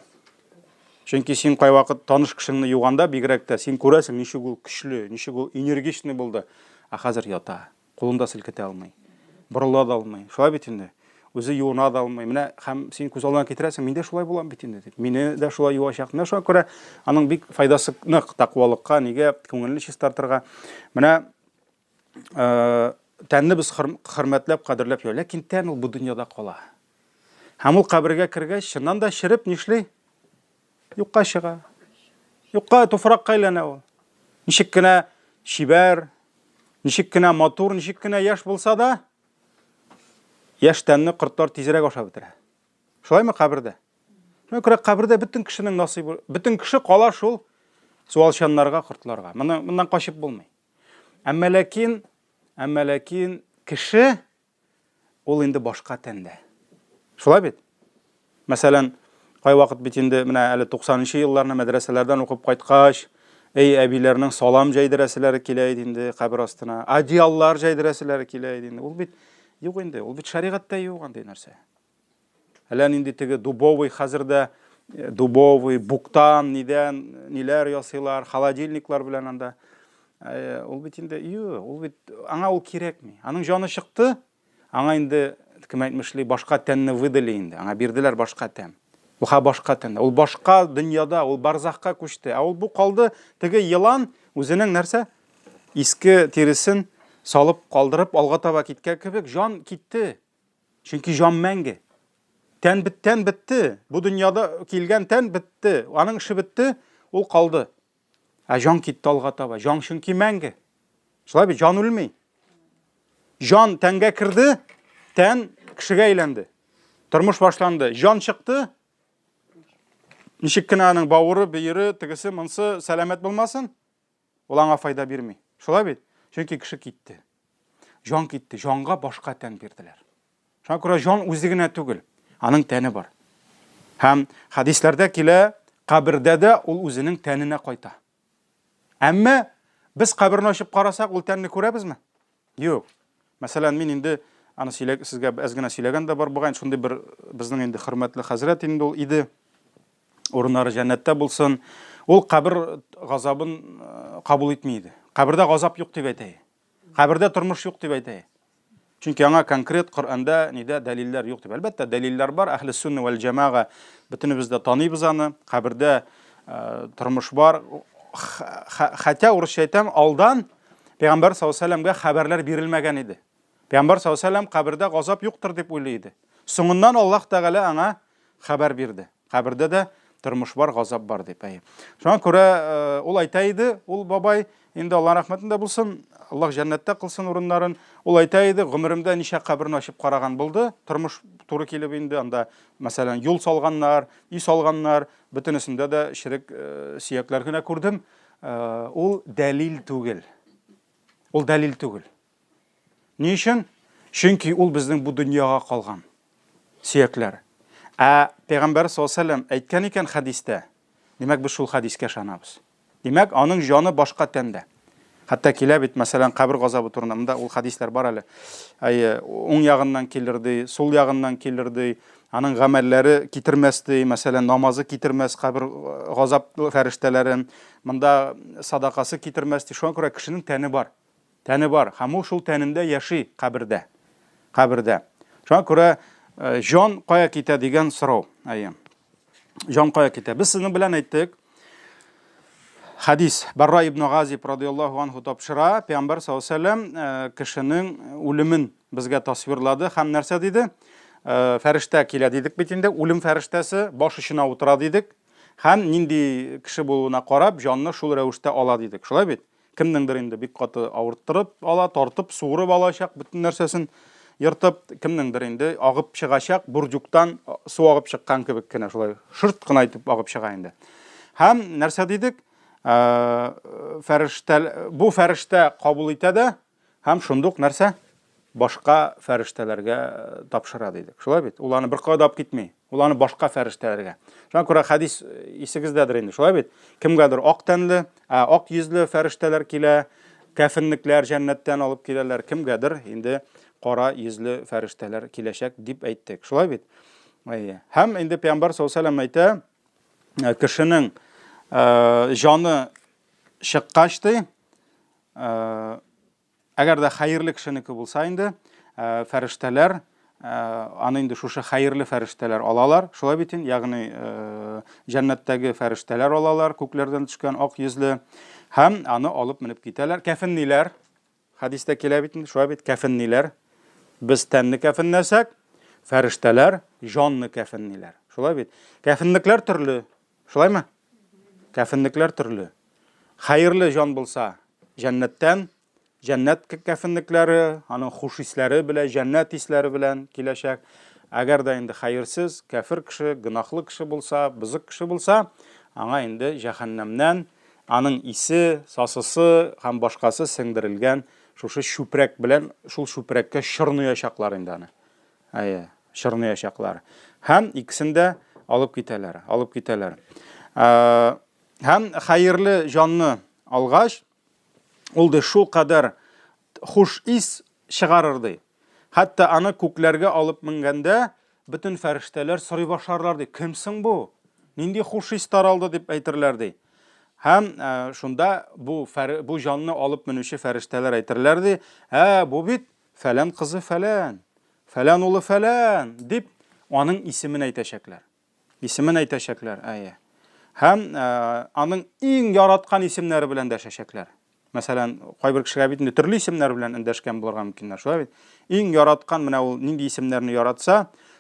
A: Чөнки син кай вакыт таныш кешеңне юганда, бигрәк тә син күрәсең, ничек ул көчле, ничек ул энергичный булды. Хәзер ята, кулында селкетә алмый, борыла да алмый. Шулай бит инде. Үзе юына да алмый. Менә һәм син күз алдына китерәсең, миндә шулай булам бит инде дип. Мине дә шулай юачак. Менә шуңа күрә аның бик файдасы нык тақвалыкка, нигә күңелне чистартырга. Менә тәнне без хөрмәтләп, кадерләп йөр, ләкин тән ул бу дөньяда кала. Һәм ул кабергә кергәч, чыннан да ширеп нишли? Юкка чыга. Юкка туфракка әйләнә ул. Ничек кенә шибәр, ничек кенә матур, ничек кенә яшь булса да, яшь тәнне кортлар тизрәк ашап бетерә. Шулаймы кабердә? Шуңа күрә кабердә бөтен кешенең насыйбы, бөтен кеше кала шул суалчаннарга, кортларга. Моннан качып булмый. Әмма ләкин кеше ул инде башка тәндә. Шулай бит? Мәсәлән, Кай вакыт бит инде менә әле 90-нчы елларны мәдрәсәләрдән укып кайткач, эй әбиләрнең салам җайдырасылары килә иде инде кабер астына, одеяллар җайдырасылары килә иде инде. Ул бит юк инде, ул бит шәригатьтә юк андый нәрсә. Әле инде теге дубовый хәзердә дубовый, буктан, ниләр ясыйлар, холодильниклар белән анда. Ул бит инде ул бит аңа ул кирәкми. Аның җаны чыкты, аңа инде кем әйтмешли башка тәнне выдали инде. Аңа бирделәр башка тән. Ул башка тән. Ул башка дөньяда, ул барзахка күчте. Ул бу калды теге елан үзенең нәрсә? Иске тиресен салып калдырып алга таба киткән кебек җан китте. Чөнки җан мәңге. Тән битте. Бу дөньяда килгән тән битте. Аның эше битте, ул калды. Жан китте алга таба. Жан чөнки мәңге. Шулай бит жан үлми. Жан тәнгә кирде, тән кешегә әйләнде. Тормыш башланды. Жан чыкты. Ничек кенә аның бавыры, бөере, тигесе, монсы сәламәт булмасын? Ул аңа файда бирми. Шулай бит? Чөнки кеше китте. Жан китте. Жанга башка тән бирделәр. Шуңа күрә жан үзе генә түгел. Аның тәне бар. Һәм хадисләрдә килә, кабердә дә ул үзенең тәненә кайта. Әмма без каберне ачып карасак, ул тәнне күрәбезме? Юк. Мәсәлән, мин инде аны сезгә аз гына сөйләгән дә бар бугай, шундый бер безнең инде хөрмәтле хәзрәт инде ул иде. Урыннары җәннәттә булсын. Ул кабер газабын кабул итми иде. Кабердә газап юк дип әйтә. Кабердә тормыш юк дип әйтә. Чөнки аңа конкрет Коръәндә нидә дәлилләр юк дип. Әлбәттә дәлилләр бар. Әһле сунна вәл җамаага бөтенебез дә таныйбыз аны. Кабердә тормыш бар. Хәтта урысча әйтәм, алдан Пәйгамбәр саллаллаһу алейһи ва сәлләмгә хәбәрләр бирелмәгән иде. Пәйгамбәр саллаллаһу алейһи ва сәлләм кабердә газап юктыр дип уйлый иде. Соңыннан Аллаһ Тәгалә аңа хәбәр бирде. Кабердә дә тормыш бар, газап бар дип. Шуңа күрә ул әйтә иде, ул бабай инде Алла рәхмәтендә булсын, Аллаһ җәннәттә кылсын урыннарын. Ул әйтә иде, гомеремдә ничә каберне ачып караган булды. Тормыш туры килеп инде, анда мәсәлән юл салганнар, үй салганнар, бөтенесендә дә ширек сөякләр генә күрдем. Ул дәлил түгел. Ул дәлил түгел. Ни өчен? Чөнки ул безнең бу дөньяга калган сөякләр. Пәйгамбәр саллаллаһу алейһи ва сәлләм әйткән икән хадистә. Димәк, без шул хадискә ышанабыз. Димәк, аның җаны башка тәндә. Хәтта килә бит, мәсәлән, кабер газабы турында ул хадисләр бар әле. Уң ягыннан килерди, сул ягыннан килерди, аның гамәлләре китермәсди, мәсәлән, намазы китермәс кабер газап фәрештәләрен, монда садакасы китермәсди. Шуңа күрә кешенең тәне бар. Тәне бар. Һәм ул шул тәнендә яши кабердә. Кабердә. Шуңа күрә җан кая китә дигән сорау. Җан кая китә? Без сезнең белән әйттек. Хадис Барра ибн Газиб радиллаһу анһу тапшыра, Пәйгамбәр саллаллаһу алейһи ва сәлләм кешенең үлемен безгә тасвирлады һәм нәрсә диде? Фәрештә килә дидек бит инде, үлем фәрештәсе баш очына утыра дидек һәм нинди кеше булуына карап җанны шул рәвештә ала дидек. Шулай бит? Кемнеңдер инде бик каты авырттырып ала, тартып, суырып алачак, бөтен нәрсәсен йыртып, кемнеңдер инде агып чыгачак, бурҗуктан су агып чыккан кебек кенә шулай шырт кына итеп агып чыга инде. Һәм нәрсә дидек? Бу фәрештә кабул итә дә һәм шундук нәрсә башка фәрештәләргә тапшыра дидек. Шулай бит? Ул аны бер кадап китми. Ул аны башка фәрештәләргә. Шуңа күрә хадис исегездәдер инде. Шулай бит? Кемгәдер ак тәнле, ак йөзле фәрештәләр килә, кәфенлекләр җәннәттән алып киләләр. Кемгәдер инде кара йөзле фәрештәләр киләчәк дип әйттек. Шулай бит? Һәм инде Пәйгамбәр саллаллаһу алейһи ва сәлләм әйтә, кешенең җаны чыккач ди, әгәр дә хәерле кешенеке булса инде, фәрештәләр аны инде шушы хәерле фәрештәләр алалар. Шулай бит инде, ягъни җәннәттәге фәрештәләр алалар, күкләрдән төшкән ак йөзле, һәм аны алып менеп китәләр. Кәфенниләр, хадистә килә бит инде, шулай бит, кәфенниләр. Без тәнне кәфенләсәк, фәрештәләр җанны кәфенниләр. Шулай бит. Кәфенлекләр төрле. Шулаймы? Кәфенлекләр төрле. Хәерле җан булса, җәннәттән, җәннәт кәфенлекләре, аның хуш исләре белән, җәннәт исләре белән киләчәк. Әгәр дә инде хәерсез, кәфир кеше, гынахлы кеше булса, бызык кеше булса, аңа инде җәһәннәмнән аның исе, сасысы һәм башкасы сеңдерелгән шушы шүпрәк белән, шул шүпрәккә чорныячаклар инде аны. Чорныячаклар. Һәм икесендә алып китәләр. Һәм хәерле җанны алгач, ул да шул кадәр хуш ис чыгарырды. Хәтта аны күкләргә алып менгәндә, бөтен фәрештәләр сорый башларлар ди. Кемсең бу? Нинди хуш ис таралды дип әйтерләр ди. Һәм шунда бу җанны алып менүче фәрештәләр әйтерләр ди, бу бит фәлән кызы фәлән, фәлән улы фәлән дип аның исемен әйтәчәкләр. Һәм аның иң яраткан исемнәре белән дәшәчәкләр. Мәсәлән, кайбер кешегә бит инде төрле исемнәр белән эндәшкән булырга мөмкиннәр, шулай бит. Иң яраткан менә ул нинди исемнәрне яратса,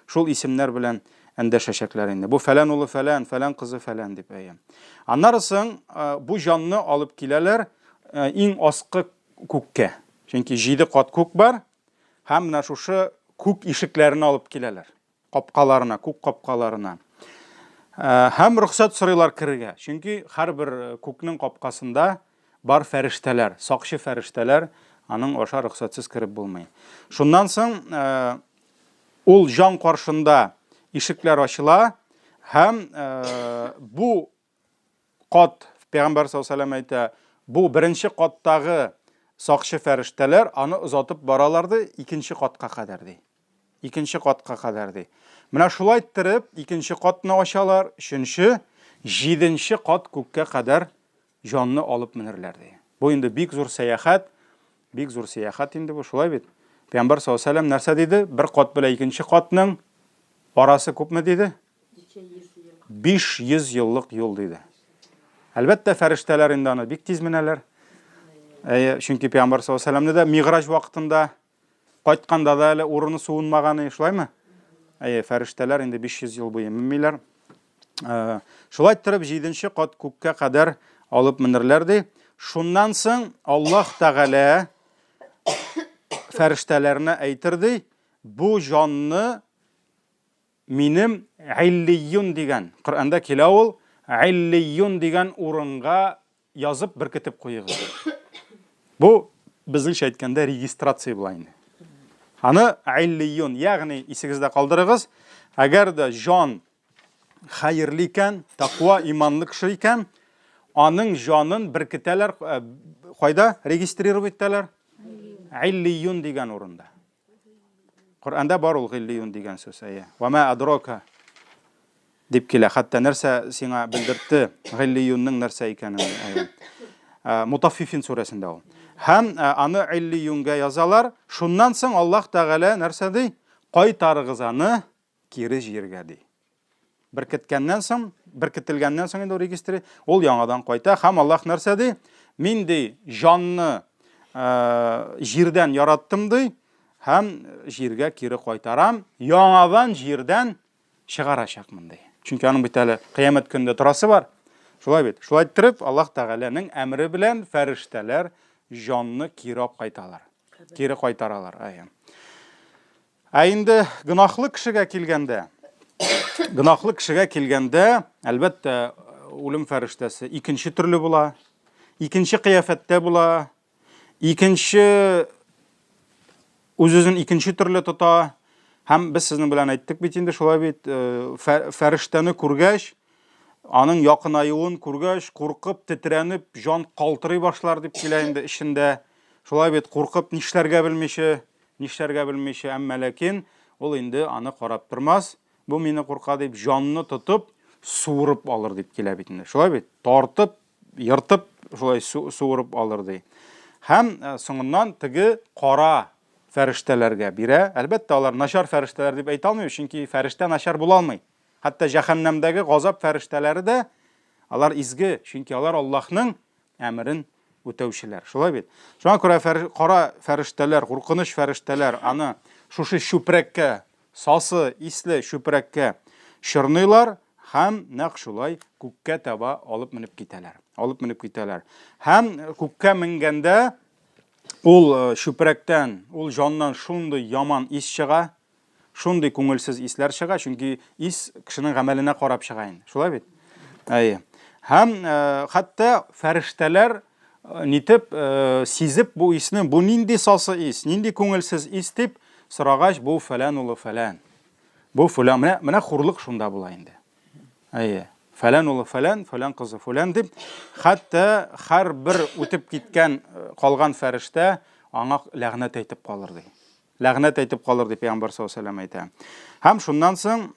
A: шул исемнәр белән эндәшәчәкләр инде. Бу фәлән улы фәлән, фәлән кызы фәлән дип әйе. Аннарысын бу җанны алып киләләр иң аскы күккә. Чөнки 7 кат күк бар, һәм менә шушы күк ишекләрен алып киләләр. Капкаларына, күк капкаларына. Һәм рөхсәт сорыйлар кирергә. Чөнки һәрбер күкнең капкасында бар фәрештәләр, сакчы фәрештәләр, аның аша рөхсәтсез киреп булмый. Шуннан соң ул җан каршында ишекләр ачыла, һәм бу кат, Пәйгамбәр саллаллаһу алейһи ва сәллям әйтә, бу беренче каттагы сакчы фәрештәләр аны озатып бараларды икенче катка кадәр ди. Менә шулай иттереп, икенче катны ачалар, өченче, 7нче кат күккә кадәр җанны алып менерләр ди. Бу инде бик зур сәяхәт инде бу, шулай бит. Пәйгамбәр саллаллаһу алейһи ва сәллям нәрсә диде? Бер кат белән икенче катның арасы күпме диде? 500 еллык юл диде. Әлбәттә, фәрештәләр инде аны бик тиз менәләр. Чөнки Пәйгамбәр саллаллаһу алейһи ва сәллямны да миграҗ вакытында кайтканда да әле урыны суынмаганы, шулаймы? Фәрештәләр инде 500 ел буе менмиләр. Шулай иттереп 7нче кат күккә кадәр алып менерләр ди. Шуннан соң Аллаһ Тәгалә фәрештәләренә әйтерди, бу җанны минем Иллиюн дигән, Коръәндә килә ул, Иллиюн дигән урынга язып беркетеп куйыгыз. Бу безнеңчә әйткәндә регистрация була инде. Аны Иллиюн, ягъни исегездә калдырыгыз, әгәр дә җан хәерле икән, тақва, иманлы кеше икән, аның җанын беркетәләр, кайда регистрировать итәләр? Иллиюн дигән урында. Коръәндә бар ул Иллиюн дигән сүз. Ва ма адрака дип килә. Хәтта нәрсә сиңа белдертте Иллиюнның нәрсә икәнен. Мутаффифин сүрәсендә ул. Һәм аны Иллиюнгә язалар. Шуннан соң Аллаһ Тәгалә нәрсә ди? Кайтарыгыз аны кире җиргә ди. Беркеткәннән соң, беркетелгәннән соң инде регистры, ул яңадан кайта. Һәм Аллаһ нәрсә ди? Мин ди җанны җирдән яраттым ди, һәм җиргә кире кайтарам, яңадан җирдән чыгарачакмын ди. Чөнки аның бит әле кыямәт көндә торасы бар. Шулай бит. Шулай иттереп, Аллаһ Тәгаләнең әмре белән фәрештәләр җанны кире кайталар. Кире кайтаралар. Инде гынахлы кешегә килгәндә, әлбәттә, үлем фәрештәсе икенче төрле була, икенче кыяфәттә була, икенче үзен икенче төрле тота. Һәм без сезнең белән әйттек бит инде, шулай бит, фәрештәне күргәч, аның якынаюын күргәч, куркып, тетрәнеп, җан калтырый башлар дип килә инде ишендә. Шулай бит, куркып нишләргә белмичә, әмма ләкин ул инде аны карап тормас. Бу мине курка дип җанны тотып, суырып алыр дип килә бит инде. Шулай бит, тартып, йыртып, шулай суырып алыр ди. Һәм соңыннан теге кара фәрештәләргә бирә. Әлбәттә, алар начар фәрештәләр дип әйтә алмый, чөнки фәрештә начар була алмый. Хәтта җәһәннәмдәге газап фәрештәләре дә алар изге, чөнки алар Аллаһның әмрен үтәүчеләр. Шулай бит. Шуңа күрә кара фәрештәләр, куркыныч фәрештәләр аны шушы чүпрәккә, сасы исле чүпрәккә чорныйлар һәм нәкъ шулай күккә таба алып менеп китәләр. Һәм күккә менгәндә ул чүпрәктән, ул җаннан шундый яман ис чыга, шундый күңелсез исләр чыга, чөнки ис кешенең гамәленә карап чыга инде. Шулай бит. Һәм хәтта фәрештәләр нитеп сизеп бу исне, бу нинди сасы ис, нинди күңелсез ис дип сорагач, бу фәлән улы фәлән. Бу фәлән, менә хурлык шунда була инде. Фәлән улы фәлән, фәлән кызы фәлән дип, хәтта һәр бер үтеп киткән калган фәрештә аңа ләгънәт әйтеп калыр ди. Ләгънәт әйтеп калыр дип Пәйгамбәр саллаллаһу алейһи ва сәллям әйтә. Һәм шуннан соң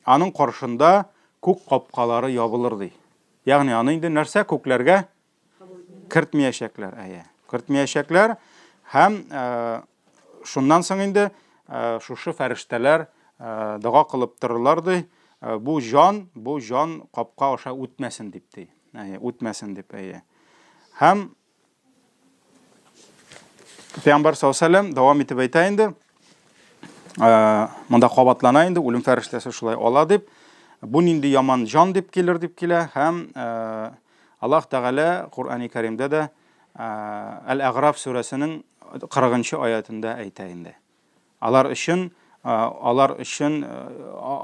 A: аның каршында күк капкалары ябылыр ди. Ягъни аны инде нәрсә күкләргә кертмәячәкләр, кертмәячәкләр. Һәм шуннан соң инде шушы фәрештәләр дуга кылып торырлар ди. Бу жан капка аша үтмәсен дип ди. Үтмәсен дип. Һәм Пәйгамбәр саллаллаһу алейһи ва сәллям дәвам итеп әйтә инде. Монда кабатлана инде, үлем фәрештәсе шулай ала дип. Бу нинди яман жан дип килер дип килә. Һәм Аллаһ Тәгалә Куръан-ы Кәримдә дә Әл-Әғраф сүрәсенең 40-нчы аятында әйтә инде. Алар өчен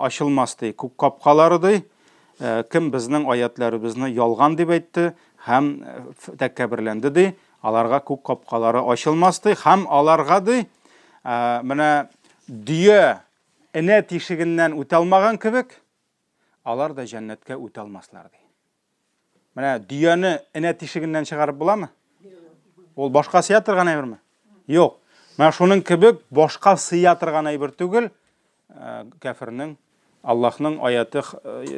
A: ачылмас ди күк капкалары ди. Кем безнең аятларыбызны ялган дип әйтте һәм тәкәбберләнде ди. Аларга күк капкалары ачылмас ди һәм аларга ди менә дөя энә тишегеннән үтә алмаган кебек алар да җәннәткә үтә алмаслар ди. Менә дөяне энә тишегеннән чыгарып буламы? Ул башка сыя торган әйберме? Юк. Менә шуның кебек башка сыя торган әйбер түгел. Кафирның Аллаһның аяты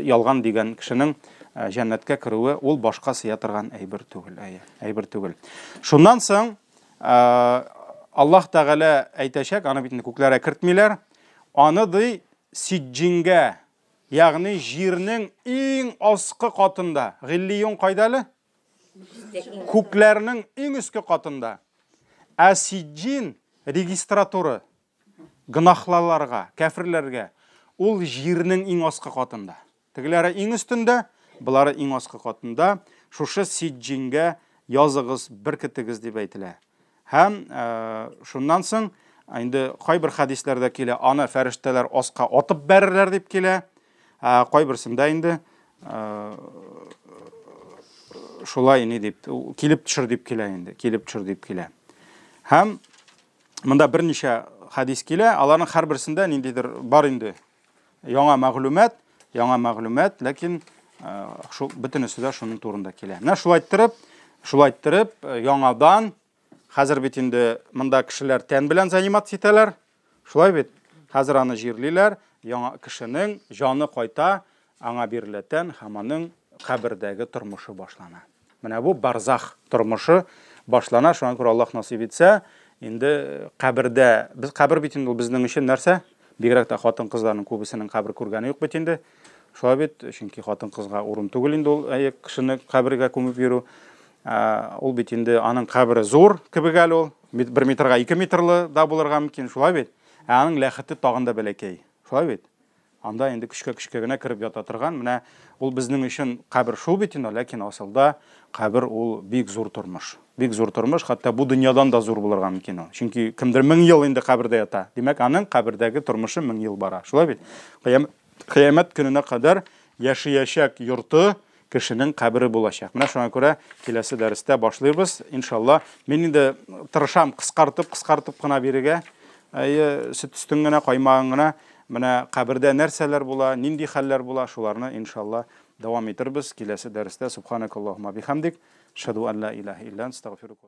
A: ялган дигән кешенең җәннәткә керүе ул башка сыя торган әйбер түгел. Шуннан соң Аллаһ Тәгалә әйтәчәк, аны бит күкләргә кертмиләр. Аны ди сиҗҗингә, ягъни җирнең иң аскы катында. Гиллиюн кайдалы? Күкләрнең иң өске катында. Сиҗҗин регистратуры гынахлаларга, кафирләргә ул җирнең иң аскы катында. Тегеләре иң өстендә, булары иң аскы катында. Шушы сиҗҗингә языгыз, беркетегез дип әйтелә. Һәм шуннан соң инде кайбер хадисләрдә килә, аны фәрештәләр аска атып бәрерләр дип килә. Кайберсендә инде шулай ни дип килеп төшер дип килә инде, килеп төшер дип килә. Һәм монда берничә хадис килә, аларның һәрберсендә ниндидер бар инде яңа мәгълүмат, ләкин шу бөтенесе дә шуның турында килә. Менә шулай иттереп, яңадан хәзер бит инде монда кешеләр тән белән занимат итәләр. Шулай бит. Хәзер аны җирлиләр, яңа кешенең җаны кайта, аңа биреләтән һәм аның кабердәге тормышы башлана. Менә бу барзах тормышы башлана. Шуңа күрә Аллаһ насыйп итсә, инде кабердә, без кабер бит инде безнең өчен нәрсә? Бигрәк тә хатын-кызларның күбесенең кабер күргәне юк бит инде. Шулай бит, чөнки хатын-кызга урын түгел инде ул кешене кабергә күмеп йөрү. Ул бит инде аның кабере зур кебек әле ул. 1 метрга 2 метрлы да булырга мөмкин, шулай бит. Аның ләхәте тагын да бәләкәй. Шулай бит. Анда инде көчкә генә кирип ята торган. Менә ул безнең өчен кабер шул бит инде, ләкин асылда кабер ул бик зур тормыш. Бик зур тормыш, хәтта бу дөньядан да зур булырга мөмкин ул. Чөнки кемдер 1000 ел инде кабердә ята. Димәк, аның кабердәге тормышы 1000 ел бара. Шулай бит. Кыямәт көненә кадәр яшәячәк йорты кешенең кабере булачак. Менә шуңа күрә киләсе дәрестә башлыйбыз. Иншалла, мин инде тырышам кыскартып кына бирергә. Сөт өстен генә, каймагын гына, менә кабердә нәрсәләр була, нинди хәлләр була, шуларны иншалла дәвам итәрбез. Киләсе дәрестә субханакаллаһумма бихамдик, шаһаду ан ла илаха илля анта, астагфирука.